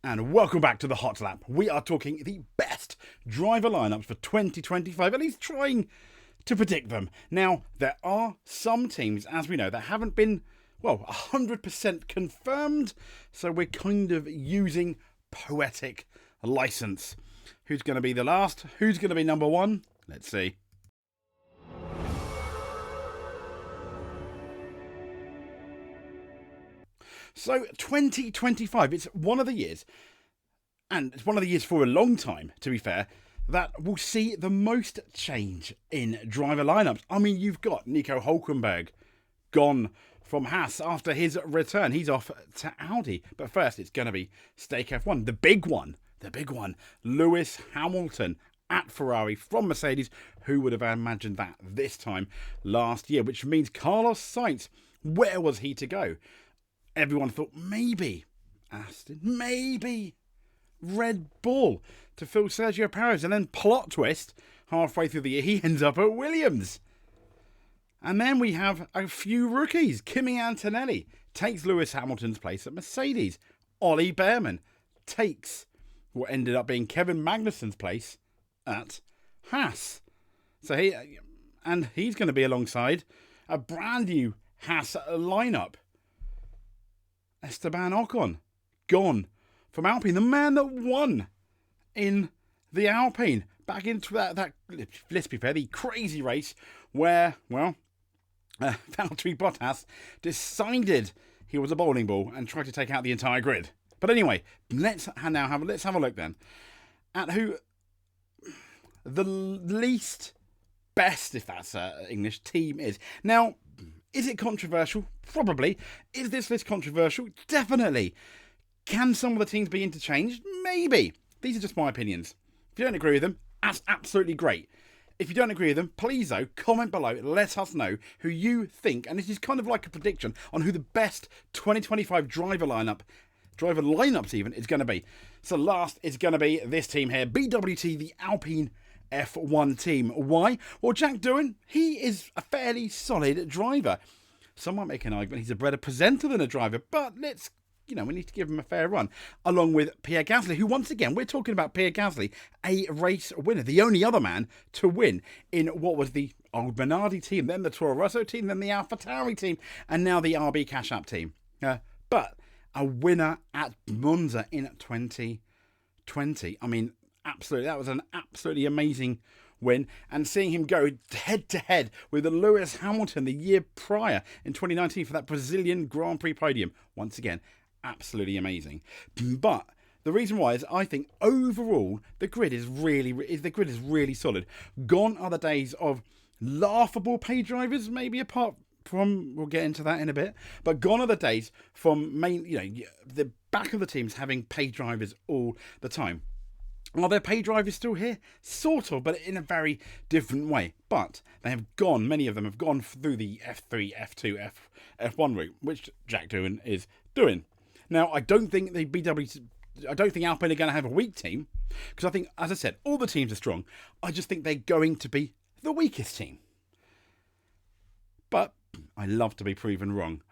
And welcome back to the Hot Lap. We are talking the best driver lineups for 2025, at least trying to predict them. Now, there are some teams, as we know, that haven't been, 100% confirmed, so we're kind of using poetic license. Who's going to be the last? Who's going to be number one? Let's see. So 2025, it's one of the years, and it's one of the years for a long time, to be fair, that will see the most change in driver lineups. I mean, you've got Nico Hülkenberg gone from Haas after his return. He's off to Audi. But first, it's going to be Stake F1, the big one, Lewis Hamilton at Ferrari from Mercedes. Who would have imagined that this time last year? Which means Carlos Sainz, where was he to go? Everyone thought maybe Aston, maybe Red Bull to fill Sergio Perez. And then plot twist, halfway through the year, he ends up at Williams. And then we have a few rookies. Kimi Antonelli takes Lewis Hamilton's place at Mercedes. Ollie Behrman takes what ended up being Kevin Magnussen's place at Haas. So he's going to be alongside a brand new Haas lineup. Esteban Ocon, gone from Alpine, the man that won in the Alpine back into that let's be fair, the crazy race where, Valtteri Bottas decided he was a bowling ball and tried to take out the entire grid. But anyway, let's have a look then at who the least best, if that's English, team is. Now, is it controversial? Probably. Is this list controversial? Definitely. Can some of the teams be interchanged? Maybe. These are just my opinions. If you don't agree with them, that's absolutely great. If you don't agree with them, please though, comment below. Let us know who you think, and this is kind of like a prediction on who the best 2025 driver lineups even, is going to be. So last is going to be this team here, BWT, the Alpine F1 team. Why? Well, Jack Doohan, he is a fairly solid driver. Some might make an argument he's a better presenter than a driver, but we need to give him a fair run. Along with Pierre Gasly, who once again, we're talking about Pierre Gasly, a race winner, the only other man to win in what was the old Minardi team, then the Toro Rosso team, then the AlphaTauri team, and now the RB Cash App team. But a winner at Monza in 2020. I mean, absolutely, that was an absolutely amazing win, and seeing him go head to head with Lewis Hamilton the year prior in 2019 for that Brazilian Grand Prix podium, once again, absolutely amazing. But the reason why is I think overall the grid is really solid. Gone are the days of laughable pay drivers, maybe apart from, we'll get into that in a bit, but gone are the days from the back of the teams having pay drivers all the time. Are their pay drivers still here? Sort of, but in a very different way. But they have gone, many of them have gone through the F3, F2, F1 route, which Jack Doohan is doing. Now, I don't think Alpine are going to have a weak team, because I think, as I said, all the teams are strong. I just think they're going to be the weakest team. But I love to be proven wrong.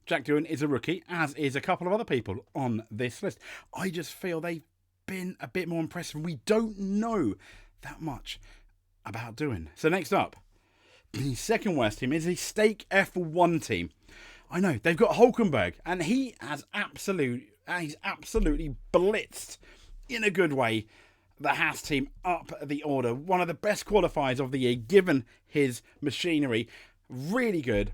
Jack Doohan is a rookie, as is a couple of other people on this list. I just feel they've been a bit more impressive. We don't know that much about Doohan. So next up, the second worst team is the Stake F1 team. I know, they've got Hülkenberg, and he's absolutely blitzed, in a good way, the Haas team up the order. One of the best qualifiers of the year, given his machinery. Really good.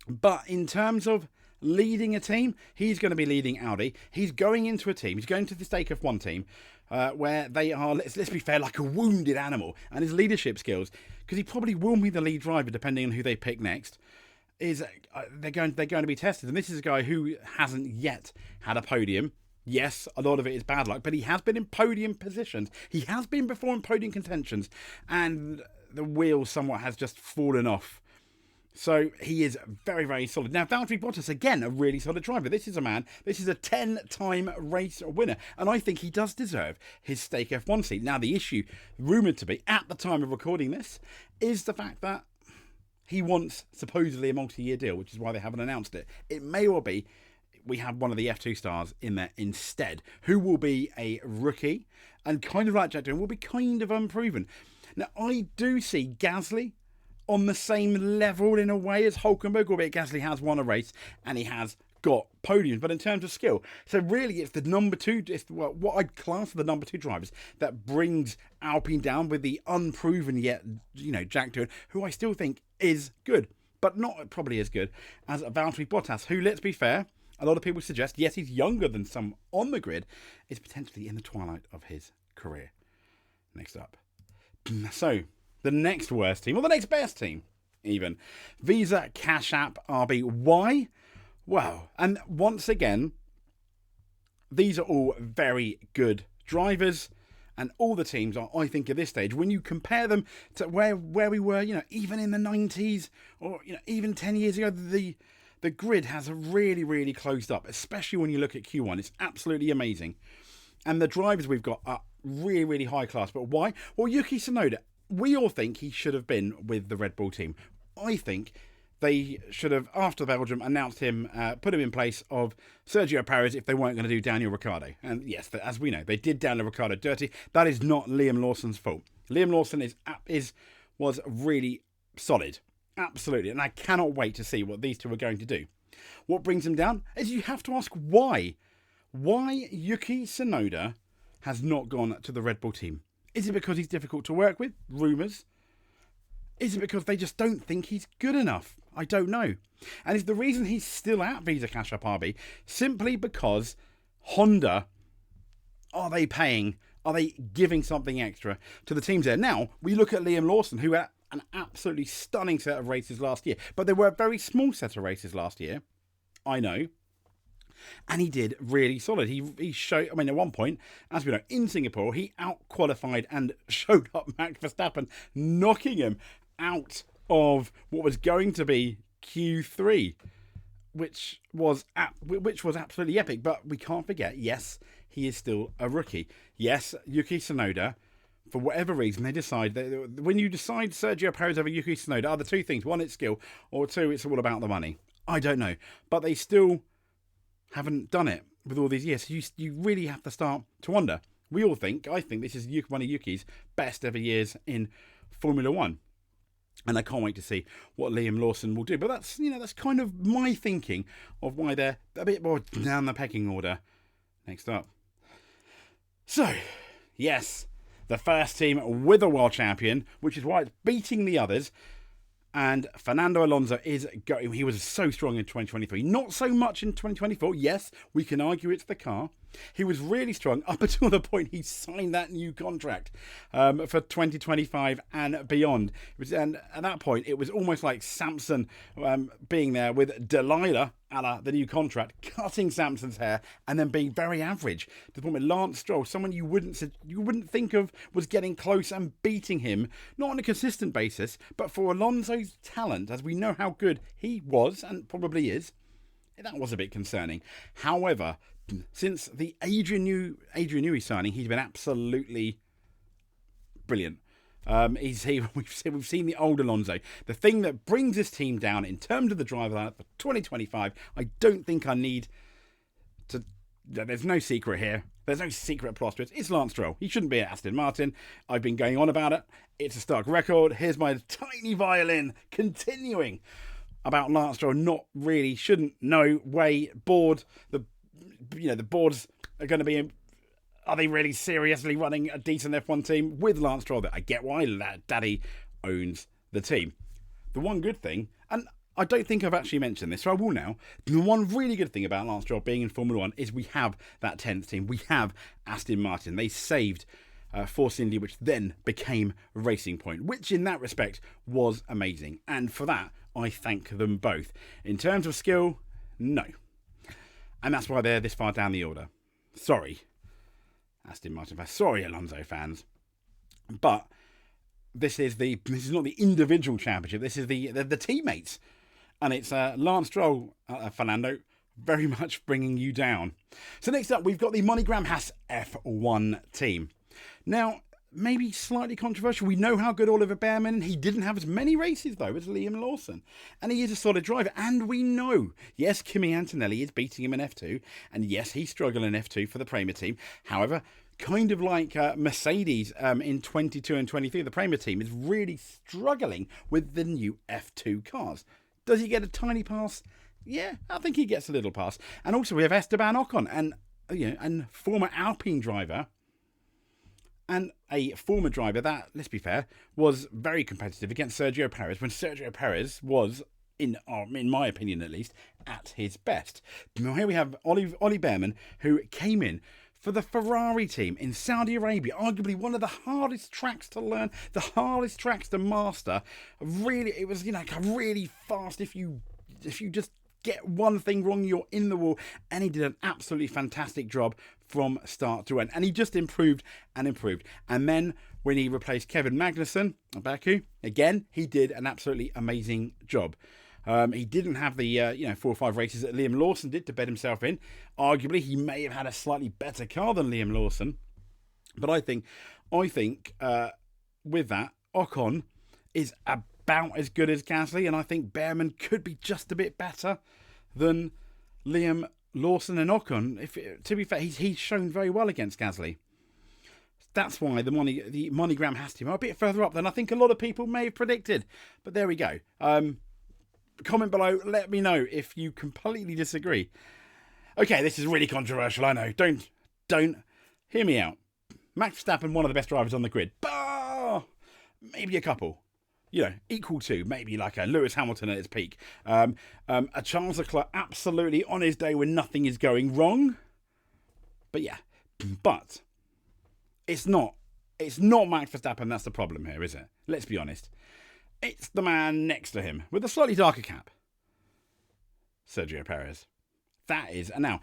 But in terms of leading a team, he's going to be leading Audi. He's going into a team, he's going to the Stake F1 team, where they are, let's be fair, like a wounded animal. And his leadership skills, because he probably will be the lead driver depending on who they pick next, is they're going to be tested. And this is a guy who hasn't yet had a podium. Yes, a lot of it is bad luck, but he has been in podium positions. He has been before in podium contentions, and the wheel somewhat has just fallen off. So he is very, very solid. Now, Valtteri Bottas, again, a really solid driver. This is a 10-time race winner. And I think he does deserve his Stake F1 seat. Now, the issue, rumoured to be, at the time of recording this, is the fact that he wants, supposedly, a multi-year deal, which is why they haven't announced it. It may well be we have one of the F2 stars in there instead, who will be a rookie and kind of like Jack Doohan, will be kind of unproven. Now, I do see Gasly on the same level in a way as Hulkenberg, albeit Gasly has won a race and he has got podiums, but in terms of skill. So really it's the number two, what I'd class the number 2 drivers that brings Alpine down with the unproven yet, Jack Doohan, who I still think is good, but not probably as good as Valtteri Bottas, who, let's be fair, a lot of people suggest, yes, he's younger than some on the grid, is potentially in the twilight of his career. Next up. So, the next worst team, or the next best team, even. Visa Cash App RB. Why? Well, and once again, these are all very good drivers, and all the teams are, I think, at this stage, when you compare them to where we were, even in the 90s, or, even 10 years ago, the grid has really, really closed up, especially when you look at Q1. It's absolutely amazing. And the drivers we've got are really, really high class. But why? Well, Yuki Tsunoda, we all think he should have been with the Red Bull team. I think they should have, after Belgium, announced him, put him in place of Sergio Perez if they weren't going to do Daniel Ricciardo. And yes, as we know, they did Daniel Ricciardo dirty. That is not Liam Lawson's fault. Liam Lawson was really solid. Absolutely. And I cannot wait to see what these two are going to do. What brings him down is you have to ask why. Why Yuki Tsunoda has not gone to the Red Bull team. Is it because he's difficult to work with? Rumours. Is it because they just don't think he's good enough? I don't know. And is the reason he's still at Visa Cash App RB simply because Honda, are they giving something extra to the teams there? Now, we look at Liam Lawson, who had an absolutely stunning set of races last year. But they were a very small set of races last year. I know. And he did really solid. He showed, at one point, as we know, in Singapore, he out-qualified and showed up Max Verstappen, knocking him out of what was going to be Q3, which was absolutely epic. But we can't forget, yes, he is still a rookie. Yes, Yuki Tsunoda, for whatever reason, they decide that when you decide Sergio Perez over Yuki Tsunoda, are the two things: one, it's skill, or two, it's all about the money. I don't know, but they still haven't done it with all these years. So you really have to start to wonder. I think this is one of Yuki's best ever years in Formula One. And I can't wait to see what Liam Lawson will do. But that's kind of my thinking of why they're a bit more down the pecking order. Next up. So, yes, the first team with a world champion, which is why it's beating the others. And Fernando Alonso he was so strong in 2023. Not so much in 2024. Yes, we can argue it's the car. He was really strong up until the point he signed that new contract for 2025 and beyond. And at that point, it was almost like Samson being there with Delilah, a la the new contract, cutting Samson's hair and then being very average. To the point with Lance Stroll, someone you wouldn't think of was getting close and beating him, not on a consistent basis, but for Alonso's talent, as we know how good he was and probably is, that was a bit concerning. However, since the Adrian Newey signing, he's been absolutely brilliant. We've seen the old Alonso. The thing that brings this team down in terms of the driver lineup for 2025, I don't think I need to. There's no secret here. There's no secret plot to it. It's Lance Stroll. He shouldn't be at Aston Martin. I've been going on about it. It's a stark record. Here's my tiny violin continuing about Lance Stroll. Shouldn't, no way, board. The boards are going to be. Are they really seriously running a decent F1 team with Lance Stroll? I get why Daddy owns the team. The one good thing, and I don't think I've actually mentioned this, so I will now. The one really good thing about Lance Stroll being in Formula 1 is we have that 10th team. We have Aston Martin. They saved Force India, which then became Racing Point, which in that respect was amazing. And for that, I thank them both. In terms of skill, no. And that's why they're this far down the order. Sorry, Aston Martin fans. Sorry, Alonso fans. But this is not the individual championship. This is the teammates. And it's Lance Stroll, Fernando, very much bringing you down. So next up, we've got the MoneyGram Haas F1 team. Now, maybe slightly controversial. We know how good Oliver Bearman. He didn't have as many races though as Liam Lawson, and he is a solid driver. And we know, yes, Kimi Antonelli is beating him in F2, and yes, he's struggling in F2 for the Prema team. However, kind of like Mercedes in 22 and 23, the Prema team is really struggling with the new F2 cars. Does he get a tiny pass? Yeah, I think he gets a little pass. And also we have Esteban Ocon, and former Alpine driver, and a former driver that, let's be fair, was very competitive against Sergio Perez when Sergio Perez was, in my opinion at least, at his best. Now here we have Ollie Bearman, who came in for the Ferrari team in Saudi Arabia, arguably one of the hardest tracks to learn, the hardest tracks to master. Really, it was, really fast. If you just get one thing wrong, you're in the wall. And he did an absolutely fantastic job from start to end. And he just improved and improved. And then when he replaced Kevin Magnussen at Baku, again, he did an absolutely amazing job. He didn't have the 4 or 5 races that Liam Lawson did to bed himself in. Arguably, he may have had a slightly better car than Liam Lawson. But I think with that, Ocon is about as good as Gasly, and I think Bearman could be just a bit better than Liam Lawson and Ocon. To be fair, he's shown very well against Gasly. That's why the MoneyGram has to be a bit further up than I think a lot of people may have predicted. But there we go. Comment below, let me know if you completely disagree. Okay, this is really controversial, I know. Don't hear me out. Max Verstappen, one of the best drivers on the grid. Bah! Maybe a couple. Equal to maybe like a Lewis Hamilton at his peak. A Charles Leclerc absolutely on his day when nothing is going wrong. But yeah, but it's not Max Verstappen that's the problem here, is it? Let's be honest. It's the man next to him with a slightly darker cap. Sergio Perez. That is. And now,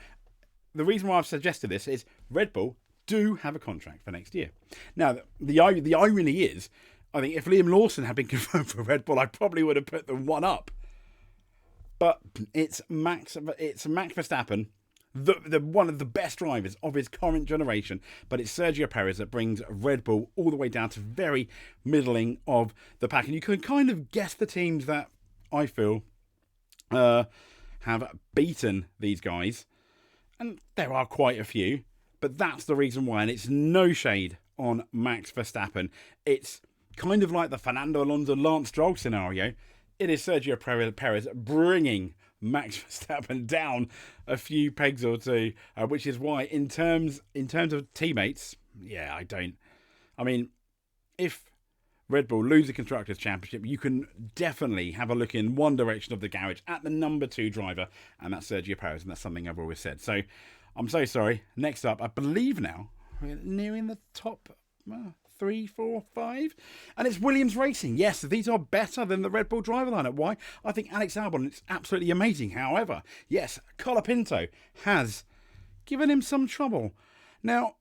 the reason why I've suggested this is Red Bull do have a contract for next year. Now, the irony is, I think if Liam Lawson had been confirmed for Red Bull, I probably would have put them one up. But it's Max Verstappen, the one of the best drivers of his current generation, but it's Sergio Perez that brings Red Bull all the way down to very middling of the pack. And you can kind of guess the teams that I feel have beaten these guys. And there are quite a few, but that's the reason why. And it's no shade on Max Verstappen. It's kind of like the Fernando Alonso Lance Stroll scenario. It is Sergio Perez bringing Max Verstappen down a few pegs or two, which is why in terms of teammates, yeah, if Red Bull lose the Constructors' Championship, you can definitely have a look in one direction of the garage at the number 2 driver, and that's Sergio Perez, and that's something I've always said. So I'm so sorry. Next up, I believe now we're nearing the top 3, 4, 5, and it's Williams Racing. Yes, these are better than the Red Bull driver lineup. Why? I think Alex Albon is absolutely amazing. However, yes, Colapinto has given him some trouble. Now,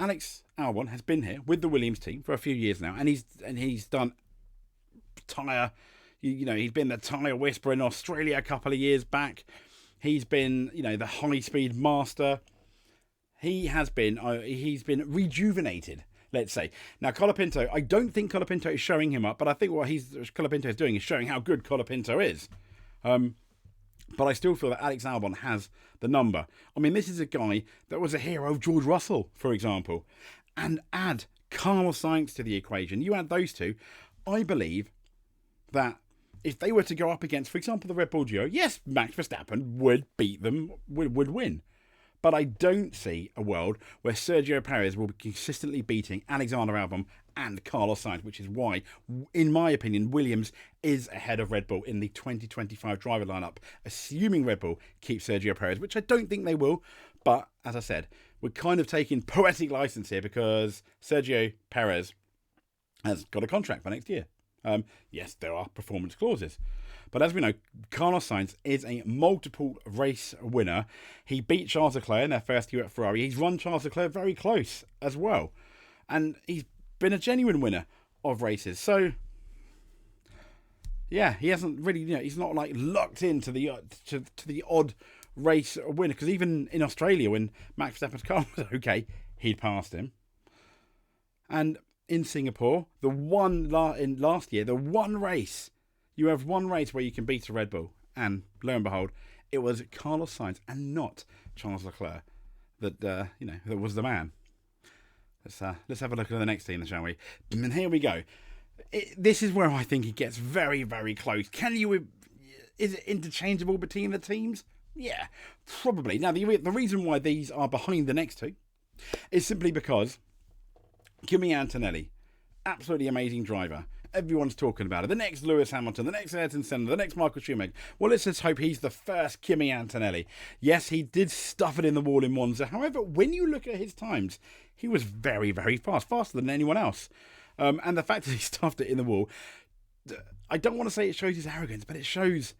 Alex Albon has been here with the Williams team for a few years now, and he's done tyre. He's been the tyre whisperer in Australia a couple of years back. He's been, the high-speed master. He's been rejuvenated, let's say. Now, Colapinto, I don't think Colapinto is showing him up, but I think what Colapinto is doing is showing how good Colapinto is. But I still feel that Alex Albon has the number. This is a guy that was a hero of George Russell, for example. And add Carlos Sainz to the equation. You add those two, I believe that if they were to go up against, for example, the Red Bull duo, yes, Max Verstappen would beat them, would win. But I don't see a world where Sergio Perez will be consistently beating Alexander Albon and Carlos Sainz, which is why, in my opinion, Williams is ahead of Red Bull in the 2025 driver lineup, assuming Red Bull keep Sergio Perez, which I don't think they will. But, as I said, we're kind of taking poetic license here because Sergio Perez has got a contract for next year. Yes, there are performance clauses. But as we know, Carlos Sainz is a multiple race winner. He beat Charles Leclerc in their first year at Ferrari. He's run Charles Leclerc very close as well. And he's been a genuine winner of races. So, yeah, he hasn't really, he's not like locked into the to the odd race winner. Because even in Australia, when Max Verstappen's car was okay, he'd passed him. And in Singapore, in last year, the one race, you have one race where you can beat a Red Bull. And lo and behold, it was Carlos Sainz and not Charles Leclerc that was the man. Let's have a look at the next team, shall we? And here we go. This is where I think it gets very, very close. Is it interchangeable between the teams? Yeah, probably. Now, the reason why these are behind the next two is simply because Kimi Antonelli, absolutely amazing driver. Everyone's talking about it. The next Lewis Hamilton, the next Ayrton Senna, the next Michael Schumacher. Well, let's just hope he's the first Kimi Antonelli. Yes, he did stuff it in the wall in Monza. However, when you look at his times, he was very, very fast, faster than anyone else. And the fact that he stuffed it in the wall, I don't want to say it shows his arrogance, but it shows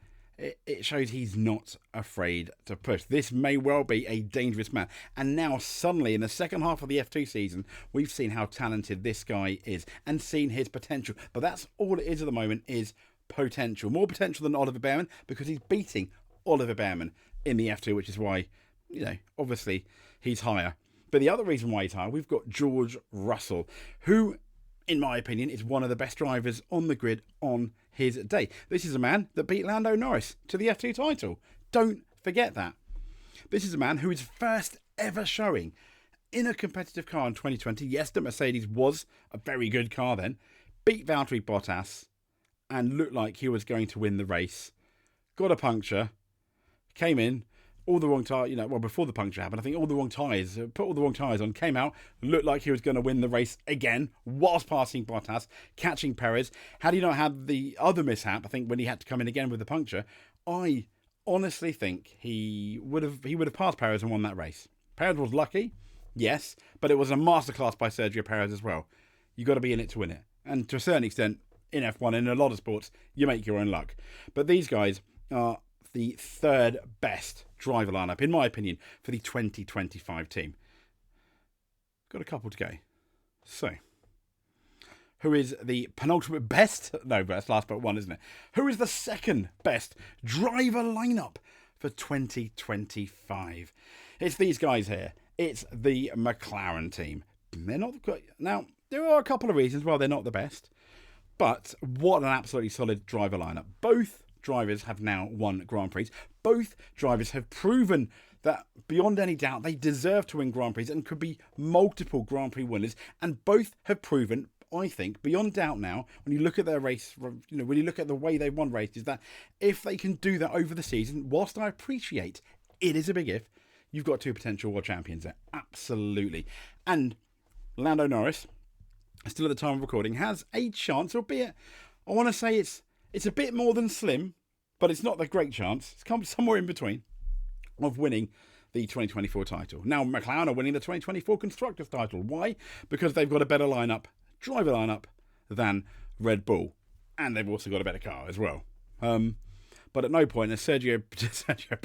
he's not afraid to push. This may well be a dangerous man. And now suddenly in the second half of the F2 season, we've seen how talented this guy is and seen his potential. But that's all it is at the moment, is potential. More potential than Oliver Behrman, because he's beating Oliver Behrman in the F2, which is why, obviously he's higher. But the other reason why he's higher, we've got George Russell, who, in my opinion, is one of the best drivers on the grid on his day. This is a man that beat Lando Norris to the F2 title. Don't forget that. This is a man who is first ever showing in a competitive car in 2020. Yes, the Mercedes was a very good car then. Beat Valtteri Bottas and looked like he was going to win the race. Got a puncture. Came in. All the wrong tyres, before the puncture happened, I think all the wrong tyres, put all the wrong tyres on, came out, looked like he was going to win the race again, whilst passing Bottas, catching Perez. Had he not had the other mishap, I think when he had to come in again with the puncture, I honestly think he would have passed Perez and won that race. Perez was lucky, yes, but it was a masterclass by Sergio Perez as well. You've got to be in it to win it. And to a certain extent, in F1, in a lot of sports, you make your own luck. But these guys are the third best driver lineup, in my opinion, for the 2025 team. Got a couple to go. So, who is the penultimate best? No, that's last but one, isn't it? Who is the second best driver lineup for 2025? It's these guys here. It's the McLaren team. They're not good. Now, there are a couple of reasons why they're not the best, but what an absolutely solid driver lineup. Both drivers have now won Grand Prix. Both drivers have proven that beyond any doubt they deserve to win Grand Prix and could be multiple Grand Prix winners. And both have proven, I think, beyond doubt now, when you look at their race, when you look at the way they've won races, that if they can do that over the season, whilst I appreciate it is a big if, you've got two potential world champions there. Absolutely. And Lando Norris, still at the time of recording, has a chance, albeit I want to say it's a bit more than slim, but it's not a great chance. It's come somewhere in between of winning the 2024 title. Now, McLaren are winning the 2024 Constructors title. Why? Because they've got a better driver lineup than Red Bull. And they've also got a better car as well. But at no point does Sergio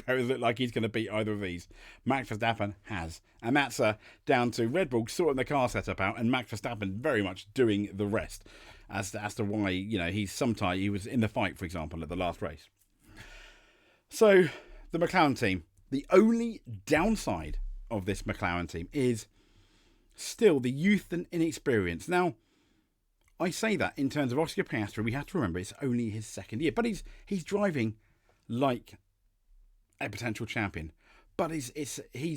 Perez look like he's going to beat either of these. Max Verstappen has. And that's down to Red Bull sorting the car setup out and Max Verstappen very much doing the rest. As to why, he was in the fight, for example, at the last race. So, the McLaren team, the only downside of this McLaren team is still the youth and inexperience. Now, I say that in terms of Oscar Piastri, we have to remember it's only his second year, but he's driving like a potential champion. But he's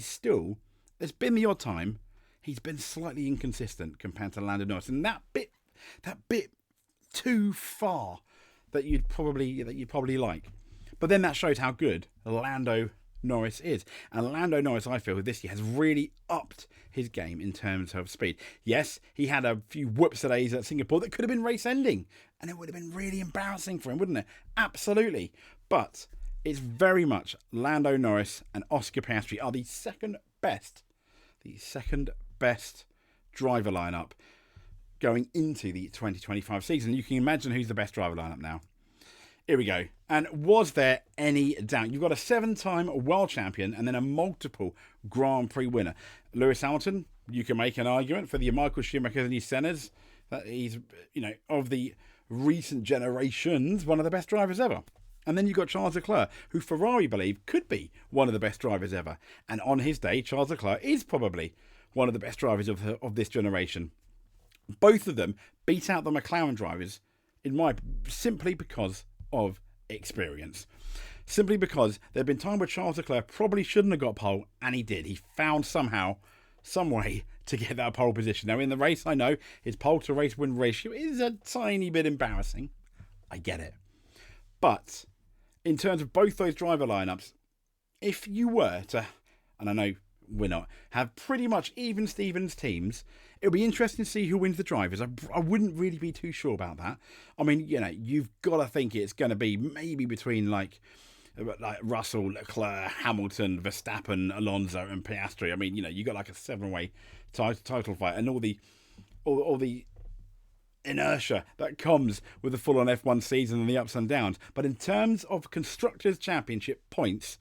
still, there's been the odd time he's been slightly inconsistent compared to Lando Norris, and that bit too far that you'd probably like. But then that shows how good Lando Norris is. And Lando Norris, I feel, this year has really upped his game in terms of speed. Yes, he had a few whoops-a-days at Singapore that could have been race-ending. And it would have been really embarrassing for him, wouldn't it? Absolutely. But it's very much Lando Norris and Oscar Piastri are the second best driver lineup going into the 2025 season. You can imagine who's the best driver lineup now. Here we go. And was there any doubt? You've got a 7-time world champion and then a multiple Grand Prix winner. Lewis Hamilton, you can make an argument for the Michael Schumacher and his Sennas that he's, of the recent generations, one of the best drivers ever. And then you've got Charles Leclerc, who Ferrari believe could be one of the best drivers ever. And on his day, Charles Leclerc is probably one of the best drivers of this generation. Both of them beat out the McLaren drivers simply because of experience. Simply because there have been times where Charles Leclerc probably shouldn't have got pole, and he did. He found somehow, some way to get that pole position. Now, in the race, I know his pole to race win ratio is a tiny bit embarrassing. I get it. But in terms of both those driver lineups, if you were to, and I know we're not, have pretty much even Stevens teams, it'll be interesting to see who wins the drivers. I wouldn't really be too sure about that. I mean, you've got to think it's going to be maybe between like Russell, Leclerc, Hamilton, Verstappen, Alonso, and Piastri. I mean, you got like a 7-way title fight, and all the inertia that comes with the full-on F1 season and the ups and downs. But in terms of Constructors' Championship points,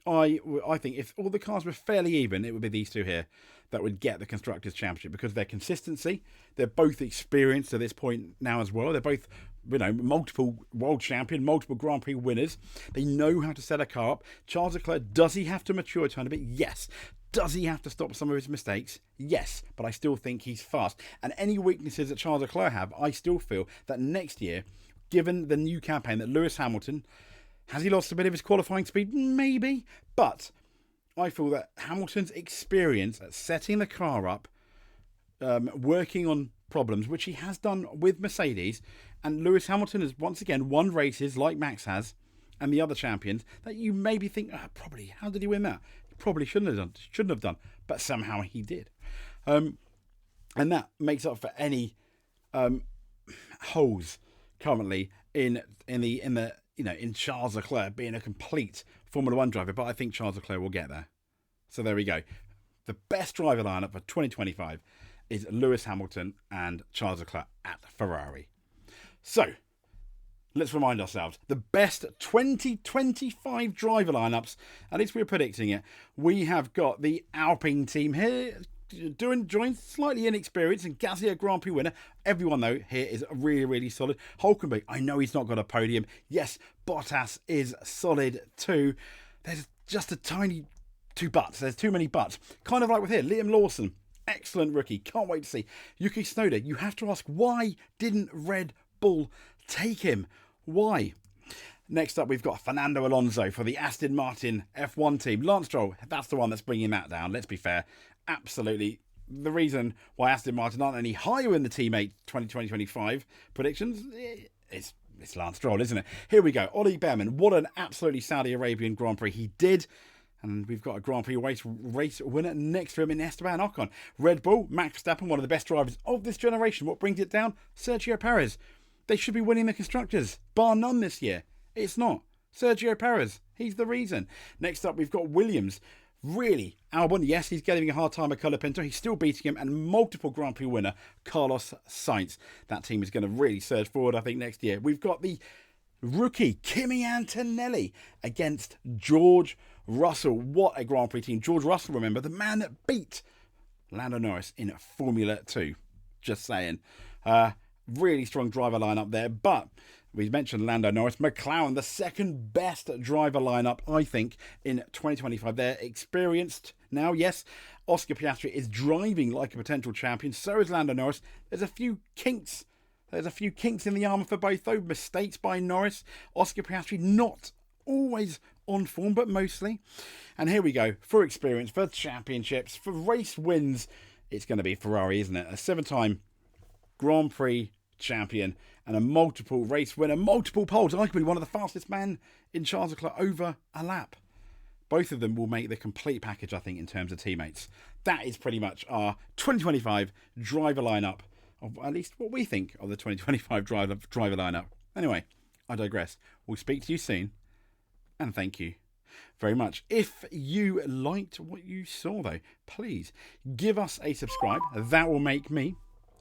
I think if all the cars were fairly even, it would be these two here that would get the Constructors' Championship, because their consistency, they're both experienced at this point now as well. They're both, multiple world champion, multiple Grand Prix winners. They know how to set a car up. Charles Leclerc, does he have to mature a tiny bit? Yes. Does he have to stop some of his mistakes? Yes. But I still think he's fast. And any weaknesses that Charles Leclerc have, I still feel that next year, given the new campaign that Lewis Hamilton, has he lost a bit of his qualifying speed? Maybe. But I feel that Hamilton's experience at setting the car up, working on problems, which he has done with Mercedes, and Lewis Hamilton has once again won races like Max has, and the other champions, that you maybe think, probably, how did he win that? He probably shouldn't have done, but somehow he did. And that makes up for any holes currently in Charles Leclerc being a complete Formula 1 driver, but I think Charles Leclerc will get there. So there we go. The best driver lineup for 2025 is Lewis Hamilton and Charles Leclerc at Ferrari. So, let's remind ourselves, the best 2025 driver lineups, at least we're predicting it. We have got the Alpine team here, joined slightly inexperienced, and Gasly a Grand Prix winner. Everyone, though, here is really, really solid. Hulkenberg, I know he's not got a podium. Yes, Bottas is solid too. There's just a tiny two buts. There's too many buts. Kind of like with here, Liam Lawson. Excellent rookie. Can't wait to see. Yuki Tsunoda, you have to ask, why didn't Red Bull take him? Why? Next up, we've got Fernando Alonso for the Aston Martin F1 team. Lance Stroll, that's the one that's bringing that down. Let's be fair. Absolutely. The reason why Aston Martin aren't any higher in the Team 8 2020-25 predictions, it's Lance Stroll, isn't it? Here we go. Ollie Behrman, what an absolutely Saudi Arabian Grand Prix he did. And we've got a Grand Prix race winner next to him in Esteban Ocon. Red Bull, Max Verstappen, one of the best drivers of this generation. What brings it down? Sergio Perez. They should be winning the Constructors, bar none this year. It's not. Sergio Perez, he's the reason. Next up, we've got Williams. Really, Albon, yes, he's getting a hard time at Colapinto. He's still beating him, and multiple Grand Prix winner, Carlos Sainz. That team is going to really surge forward, I think, next year. We've got the rookie, Kimi Antonelli, against George Russell. What a Grand Prix team. George Russell, remember, the man that beat Lando Norris in Formula 2. Just saying. Really strong driver lineup there, but we mentioned Lando Norris. McLaren, the second best driver lineup, I think, in 2025. They're experienced now, yes. Oscar Piastri is driving like a potential champion. So is Lando Norris. There's a few kinks. There's a few kinks in the armour for both, though. Mistakes by Norris. Oscar Piastri not always on form, but mostly. And here we go. For experience, for championships, for race wins, it's going to be Ferrari, isn't it? A 7-time Grand Prix champion and a multiple race winner, multiple poles, arguably one of the fastest men in Charles Leclerc over a lap. Both of them will make the complete package, I think, in terms of teammates. That is pretty much our 2025 driver lineup, of at least what we think of the 2025 driver lineup. Anyway, I digress. We'll speak to you soon, and thank you very much. If you liked what you saw, though, please give us a subscribe. That will make me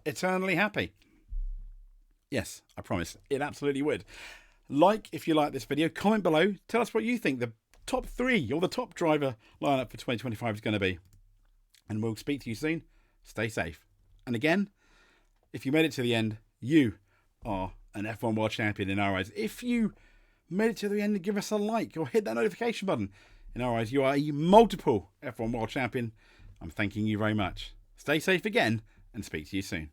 eternally happy. Yes, I promise. It absolutely would. Like if you like this video. Comment below. Tell us what you think the top 3 or the top driver lineup for 2025 is going to be. And we'll speak to you soon. Stay safe. And again, if you made it to the end, you are an F1 World Champion in our eyes. If you made it to the end, give us a like or hit that notification button. In our eyes, you are a multiple F1 World Champion. I'm thanking you very much. Stay safe again and speak to you soon.